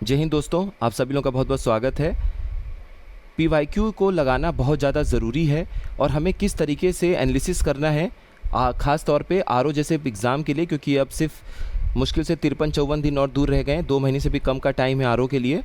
जय हिंद दोस्तों, आप सभी लोगों का बहुत बहुत स्वागत है। पीवाईक्यू को लगाना बहुत ज़्यादा ज़रूरी है और हमें किस तरीके से एनालिसिस करना है, ख़ास तौर पे आरओ जैसे एग्ज़ाम के लिए, क्योंकि अब सिर्फ मुश्किल से 53-54 दिन और दूर रह गए हैं। 2 महीने से भी कम का टाइम है आरओ के लिए।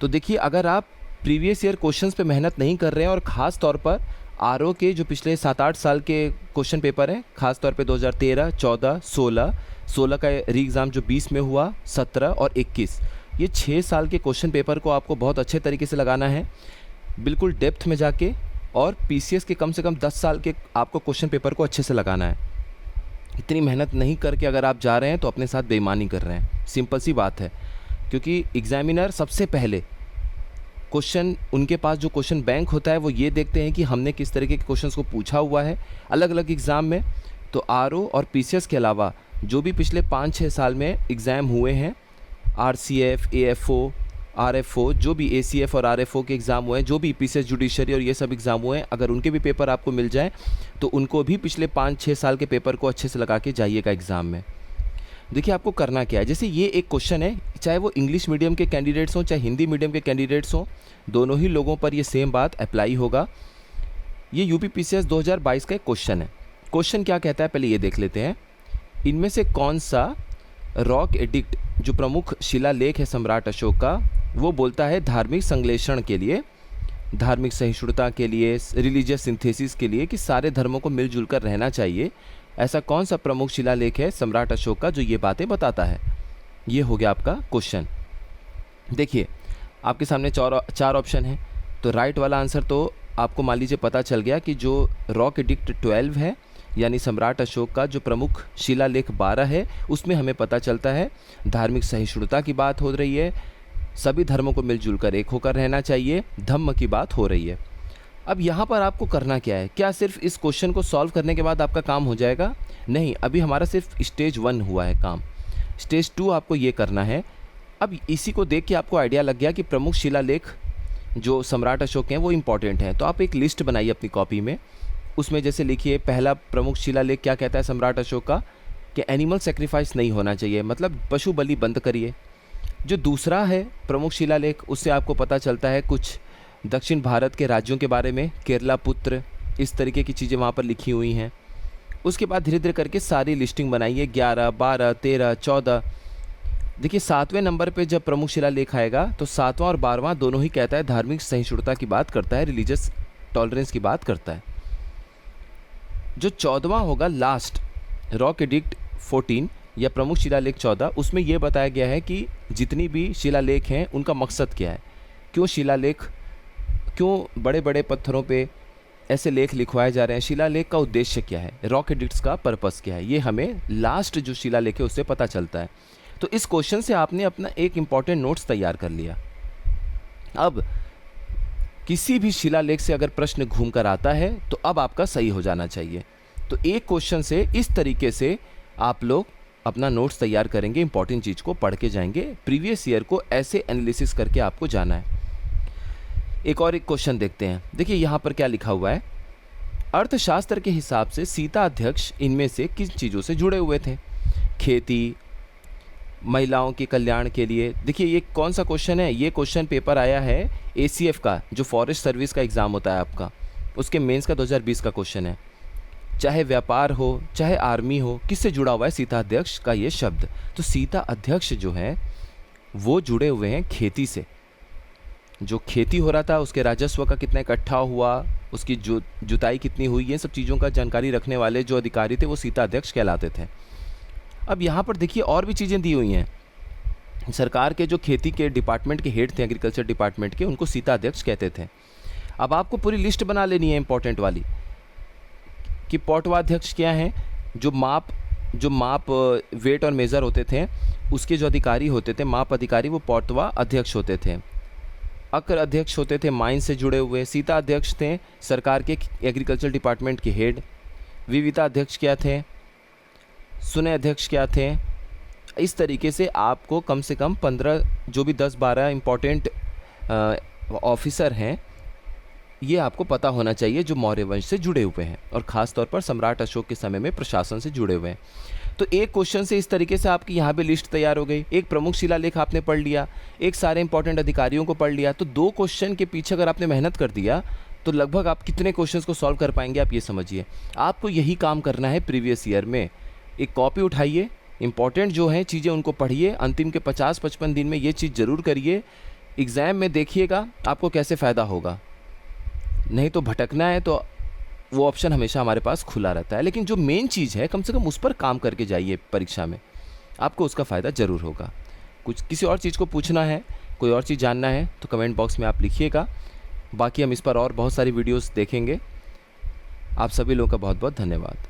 तो देखिए, अगर आप प्रीवियस ईयर क्वेश्चंस पे मेहनत नहीं कर रहे हैं और ख़ास तौर पर आरओ के जो पिछले 7-8 साल के क्वेश्चन पेपर हैं, ख़ास तौर पे 2013, 14, 16 का री एग्ज़ाम जो 20 में हुआ, 17 और 21, ये 6 साल के क्वेश्चन पेपर को आपको बहुत अच्छे तरीके से लगाना है, बिल्कुल डेप्थ में जाके, और पीसीएस के कम से कम 10 साल के आपको क्वेश्चन पेपर को अच्छे से लगाना है। इतनी मेहनत नहीं करके अगर आप जा रहे हैं तो अपने साथ बेईमानी कर रहे हैं, सिंपल सी बात है। क्योंकि एग्जामिनर सबसे पहले क्वेश्चन, उनके पास जो क्वेश्चन बैंक होता है वो ये देखते हैं कि हमने किस तरीके के क्वेश्चंस को पूछा हुआ है अलग अलग एग्ज़ाम में। तो आरओ और पीसीएस के अलावा जो भी पिछले 5-6 साल में एग्ज़ाम हुए हैं, आरसीएफ, एएफओ, आरएफओ, जो भी एसीएफ और आरएफओ के एग्ज़ाम हुए हैं, जो भी पीसीएस जुडिशरी और ये सब एग्ज़ाम हुए हैं, अगर उनके भी पेपर आपको मिल जाए तो उनको भी पिछले 5-6 साल के पेपर को अच्छे से लगा के जाइएगा एग्ज़ाम में। देखिए, आपको करना क्या है। जैसे ये एक क्वेश्चन है, चाहे वो इंग्लिश मीडियम के कैंडिडेट्स हों चाहे हिंदी मीडियम के कैंडिडेट्स हों, दोनों ही लोगों पर ये सेम बात अप्लाई होगा। ये यूपी पीसीएस 2022 का एक क्वेश्चन है। क्वेश्चन क्या कहता है, पहले ये देख लेते हैं। इनमें से कौन सा रॉक एडिक्ट, जो प्रमुख शिलालेख है सम्राट अशोक का, वो बोलता है धार्मिक संश्लेषण के लिए, धार्मिक सहिष्णुता के लिए, रिलीजियस सिंथेसिस के लिए, कि सारे धर्मों को मिलजुल कर रहना चाहिए। ऐसा कौन सा प्रमुख शिलालेख है सम्राट अशोक का जो ये बातें बताता है। ये हो गया आपका क्वेश्चन। देखिए, आपके सामने 4 ऑप्शन है, तो राइट वाला आंसर तो आपको मान लीजिए पता चल गया कि जो रॉक एडिक्ट 12 है, यानी सम्राट अशोक का जो प्रमुख शिलालेख 12 है, उसमें हमें पता चलता है धार्मिक सहिष्णुता की बात हो रही है, सभी धर्मों को मिलजुल कर एक होकर रहना चाहिए, धम्म की बात हो रही है। अब यहाँ पर आपको करना क्या है, क्या सिर्फ इस क्वेश्चन को सॉल्व करने के बाद आपका काम हो जाएगा? नहीं, अभी हमारा सिर्फ स्टेज 1 हुआ है काम। स्टेज 2 आपको ये करना है। अब इसी को देख के आपको आइडिया लग गया कि प्रमुख शिलालेख जो सम्राट अशोक हैं वो इम्पॉर्टेंट हैं, तो आप एक लिस्ट बनाइए अपनी कॉपी में। उसमें जैसे लिखिए, पहला प्रमुख शिलालेख क्या कहता है सम्राट अशोक का, कि एनिमल सेक्रीफाइस नहीं होना चाहिए, मतलब पशु बलि बंद करिए। जो दूसरा है प्रमुख शिलालेख, उससे आपको पता चलता है कुछ दक्षिण भारत के राज्यों के बारे में, केरला पुत्र, इस तरीके की चीज़ें वहाँ पर लिखी हुई हैं। उसके बाद धीरे धीरे करके सारी लिस्टिंग बनाइए, 11, 12, 13, 14। देखिए, 7वें नंबर पे जब प्रमुख शिलालेख आएगा तो 7वां और 12वां दोनों ही कहता है धार्मिक सहिष्णुता की बात करता है, रिलीजियस टॉलरेंस की बात करता है। जो 14वां होगा लास्ट, रॉक एडिक्ट 14 या प्रमुख शिलालेख 14, उसमें यह बताया गया है कि जितनी भी शिलालेख हैं उनका मकसद क्या है, क्यों शिलालेख, क्यों बड़े बड़े पत्थरों पे ऐसे लेख लिखवाए जा रहे हैं, शिलालेख का उद्देश्य क्या है, रॉक एडिक्ट्स का पर्पस क्या है, ये हमें लास्ट जो शिलालेख है उससे पता चलता है। तो इस क्वेश्चन से आपने अपना एक इम्पॉर्टेंट नोट्स तैयार कर लिया। अब किसी भी शिलालेख से अगर प्रश्न घूम कर आता है तो अब आपका सही हो जाना चाहिए। तो एक क्वेश्चन से इस तरीके से आप लोग अपना नोट्स तैयार करेंगे, इंपॉर्टेंट चीज़ को पढ़ के जाएंगे, प्रीवियस ईयर को ऐसे एनालिसिस करके आपको जाना है। एक और एक क्वेश्चन देखते हैं। देखिए, यहाँ पर क्या लिखा हुआ है, अर्थशास्त्र के हिसाब से सीता अध्यक्ष इनमें से किन चीज़ों से जुड़े हुए थे? खेती, महिलाओं के कल्याण के लिए। देखिए, ये कौन सा क्वेश्चन है, ये क्वेश्चन पेपर आया है एसीएफ का, जो फॉरेस्ट सर्विस का एग्ज़ाम होता है आपका, उसके मेंस का 2020 का क्वेश्चन है। चाहे व्यापार हो चाहे आर्मी हो, किससे जुड़ा हुआ है सीता अध्यक्ष का ये शब्द? तो सीता अध्यक्ष जो है वो जुड़े हुए हैं खेती से। जो खेती हो रहा था उसके राजस्व का कितना इकट्ठा हुआ, उसकी जुताई कितनी हुई, ये सब चीज़ों का जानकारी रखने वाले जो अधिकारी थे वो सीता अध्यक्ष कहलाते थे। अब यहाँ पर देखिए, और भी चीज़ें दी हुई हैं। सरकार के जो खेती के डिपार्टमेंट के हेड थे, एग्रीकल्चर डिपार्टमेंट के, उनको सीता अध्यक्ष कहते थे। अब आपको पूरी लिस्ट बना लेनी है इंपॉर्टेंट वाली, कि पौटवाध्यक्ष क्या हैं, जो माप वेट और मेज़र होते थे, उसके जो अधिकारी होते थे, माप अधिकारी, वो पौटवा अध्यक्ष होते थे। अकर अध्यक्ष होते थे माइन से जुड़े हुए। सीता अध्यक्ष थे सरकार के एग्रीकल्चर डिपार्टमेंट के हेड। विविता अध्यक्ष क्या थे, सुनय अध्यक्ष क्या थे। इस तरीके से आपको कम से कम 15, जो भी 10-12 इम्पॉर्टेंट ऑफिसर हैं, ये आपको पता होना चाहिए जो मौर्य वंश से जुड़े हुए हैं और ख़ास तौर पर सम्राट अशोक के समय में प्रशासन से जुड़े हुए हैं। तो एक क्वेश्चन से इस तरीके से आपकी यहाँ पे लिस्ट तैयार हो गई। एक प्रमुख शिलालेख आपने पढ़ लिया, एक सारे इंपॉर्टेंट अधिकारियों को पढ़ लिया, तो 2 क्वेश्चन के पीछे अगर आपने मेहनत कर दिया तो लगभग आप कितने क्वेश्चंस को सॉल्व कर पाएंगे, आप ये समझिए। आपको यही काम करना है प्रीवियस ईयर में। एक कॉपी उठाइए, इंपॉर्टेंट जो हैं चीज़ें उनको पढ़िए, अंतिम के 50-55 दिन में ये चीज़ ज़रूर करिए। एग्ज़ाम में देखिएगा आपको कैसे फ़ायदा होगा। नहीं तो भटकना है तो वो ऑप्शन हमेशा हमारे पास खुला रहता है, लेकिन जो मेन चीज़ है कम से कम उस पर काम करके जाइए परीक्षा में, आपको उसका फ़ायदा ज़रूर होगा। कुछ किसी और चीज़ को पूछना है, कोई और चीज़ जानना है तो कमेंट बॉक्स में आप लिखिएगा। बाकी हम इस पर और बहुत सारी वीडियोस देखेंगे। आप सभी लोगों का बहुत बहुत धन्यवाद।